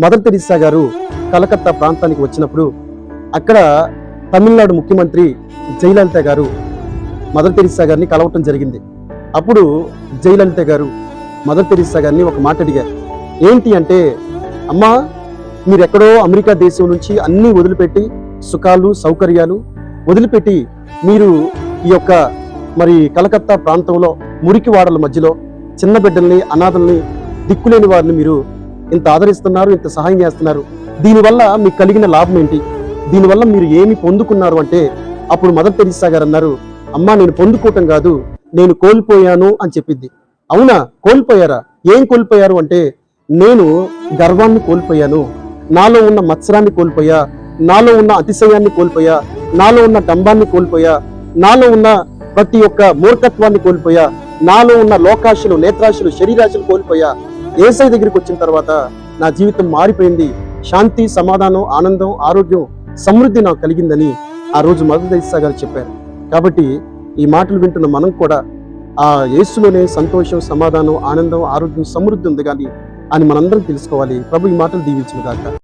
Mother Teresa గారు కలకత్తా ప్రాంతానికి వచ్చినప్పుడు అక్కడ తమిళనాడు ముఖ్యమంత్రి జయలలిత గారు మదర్ తెరీసా గారిని కలవటం జరిగింది. అప్పుడు జయలలిత గారు మదర్ తెరీసా గారిని ఒక మాట అడిగారు. ఏంటి అంటే, అమ్మా మీరు ఎక్కడో అమెరికా దేశం నుంచి అన్నీ వదిలిపెట్టి, సుఖాలు సౌకర్యాలు వదిలిపెట్టి మీరు ఈ యొక్క మరి కలకత్తా ప్రాంతంలో మురికి వాడల మధ్యలో చిన్న బిడ్డల్ని, అనాథల్ని, దిక్కులేని వారిని మీరు ఇంత ఆదరిస్తున్నారు, ఇంత సహాయం చేస్తున్నారు. దీనివల్ల మీకు కలిగిన లాభం ఏంటి? దీనివల్ల మీరు ఏమి పొందుకున్నారు అంటే, అప్పుడు మదర్ తెరీసా గారు అన్నారు, అమ్మా నేను పొందుకోవటం కాదు, నేను కోల్పోయాను అని చెప్పింది. అవునా, కోల్పోయారా? ఏం కోల్పోయారు అంటే, నేను గర్వాన్ని కోల్పోయాను, నాలో ఉన్న మత్సరాన్ని కోల్పోయా, నాలో ఉన్న అతిశయాన్ని కోల్పోయా, నాలో ఉన్న డంబాన్ని కోల్పోయా, నాలో ఉన్న ప్రతి ఒక్క మూర్ఖత్వాన్ని కోల్పోయా, నాలో ఉన్న లోకాశలు, నేత్రాశలు, శరీరాశలు కోల్పోయా. యేసయ్య దగ్గరికి వచ్చిన తర్వాత నా జీవితం మారిపోయింది. శాంతి, సమాధానం, ఆనందం, ఆరోగ్యం, సమృద్ధి నాకు కలిగిందని ఆ రోజు మదర్ తెరీసా గారు చెప్పారు. కాబట్టి ఈ మాటలు వింటున్న మనం కూడా ఆ యేసులోనే సంతోషం, సమాధానం, ఆనందం, ఆరోగ్యం, సమృద్ధి ఉంది కానీ అని మనందరం తెలుసుకోవాలి. ప్రభు ఈ మాటలు దీవించును గాక.